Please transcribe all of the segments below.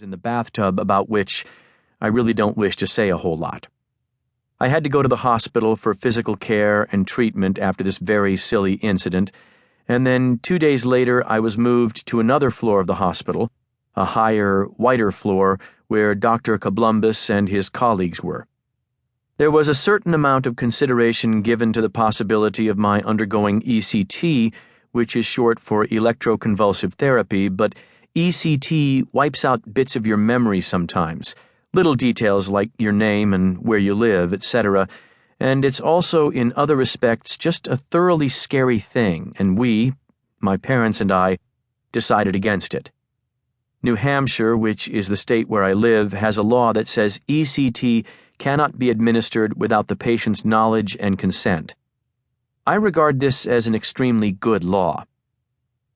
in the bathtub about which I really don't wish to say a whole lot. I had to go to the hospital for physical care and treatment after this very silly incident, and then 2 days later I was moved to another floor of the hospital, a higher, whiter floor where Dr. Columbus and his colleagues were. There was a certain amount of consideration given to the possibility of my undergoing ECT, which is short for electroconvulsive therapy, but ECT wipes out bits of your memory sometimes, little details like your name and where you live, etc., and it's also in other respects just a thoroughly scary thing, and we, my parents and I, decided against it. New Hampshire, which is the state where I live, has a law that says ECT cannot be administered without the patient's knowledge and consent. I regard this as an extremely good law.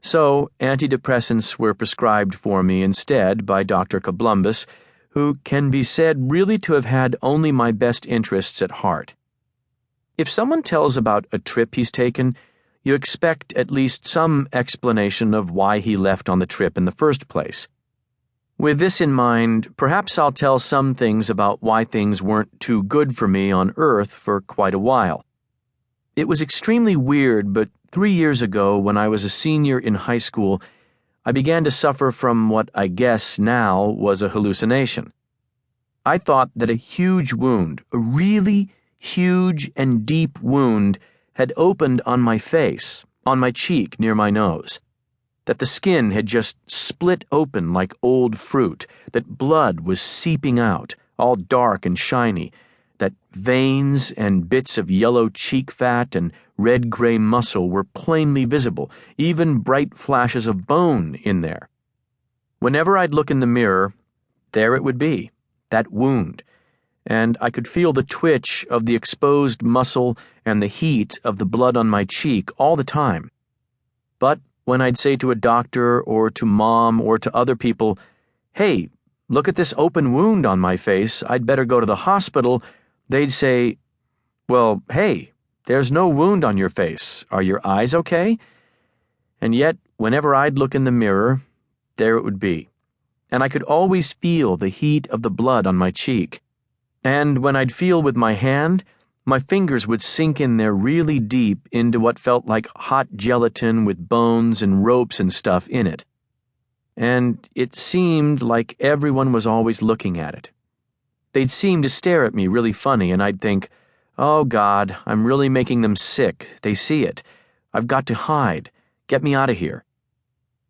So, antidepressants were prescribed for me instead by Dr. Columbus, who can be said really to have had only my best interests at heart. If someone tells about a trip he's taken, you expect at least some explanation of why he left on the trip in the first place. With this in mind, perhaps I'll tell some things about why things weren't too good for me on Earth for quite a while. It was extremely weird, but 3 years ago, when I was a senior in high school, I began to suffer from what I guess now was a hallucination. I thought that a huge wound, a really huge and deep wound, had opened on my face, on my cheek near my nose. That the skin had just split open like old fruit, that blood was seeping out, all dark and shiny, that veins and bits of yellow cheek fat and red-gray muscle were plainly visible, even bright flashes of bone in there. Whenever I'd look in the mirror, there it would be, that wound, and I could feel the twitch of the exposed muscle and the heat of the blood on my cheek all the time. But when I'd say to a doctor or to Mom or to other people, "Hey, look at this open wound on my face, I'd better go to the hospital," they'd say, "Well, hey, there's no wound on your face. Are your eyes okay?" And yet, whenever I'd look in the mirror, there it would be. And I could always feel the heat of the blood on my cheek. And when I'd feel with my hand, my fingers would sink in there really deep into what felt like hot gelatin with bones and ropes and stuff in it. And it seemed like everyone was always looking at it. They'd seem to stare at me really funny, and I'd think, "Oh God, I'm really making them sick. They see it. I've got to hide. Get me out of here."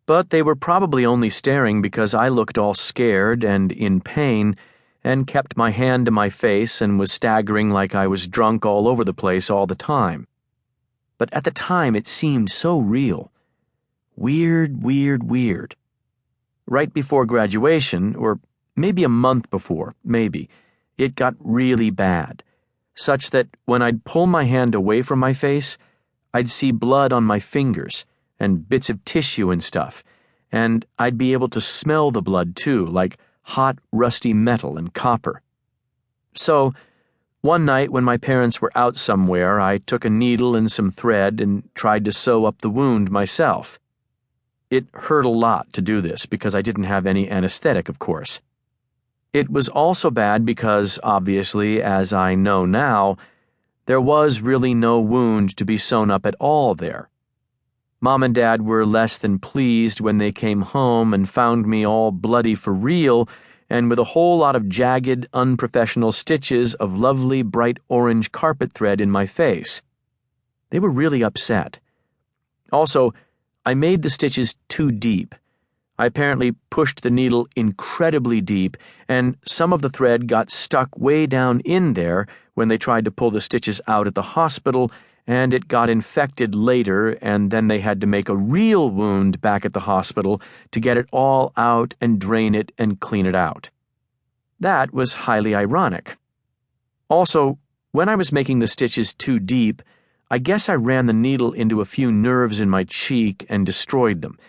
But they were probably only staring because I looked all scared and in pain and kept my hand to my face and was staggering like I was drunk all over the place all the time. But at the time it seemed so real. Weird, weird, weird. Right before graduation, or maybe a month before, maybe, it got really bad, such that when I'd pull my hand away from my face, I'd see blood on my fingers and bits of tissue and stuff, and I'd be able to smell the blood too, like hot, rusty metal and copper. So, one night when my parents were out somewhere, I took a needle and some thread and tried to sew up the wound myself. It hurt a lot to do this because I didn't have any anesthetic, of course. It was also bad because, obviously, as I know now, there was really no wound to be sewn up at all there. Mom and Dad were less than pleased when they came home and found me all bloody for real and with a whole lot of jagged, unprofessional stitches of lovely bright orange carpet thread in my face. They were really upset. Also, I made the stitches too deep. I apparently pushed the needle incredibly deep, and some of the thread got stuck way down in there when they tried to pull the stitches out at the hospital, and it got infected later, and then they had to make a real wound back at the hospital to get it all out and drain it and clean it out. That was highly ironic. Also, when I was making the stitches too deep, I guess I ran the needle into a few nerves in my cheek and destroyed them.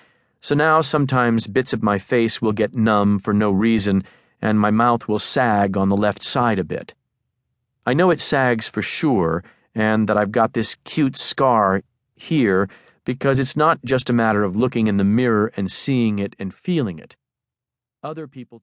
So now sometimes bits of my face will get numb for no reason, and my mouth will sag on the left side a bit. I know it sags for sure, and that I've got this cute scar here because it's not just a matter of looking in the mirror and seeing it and feeling it. Other people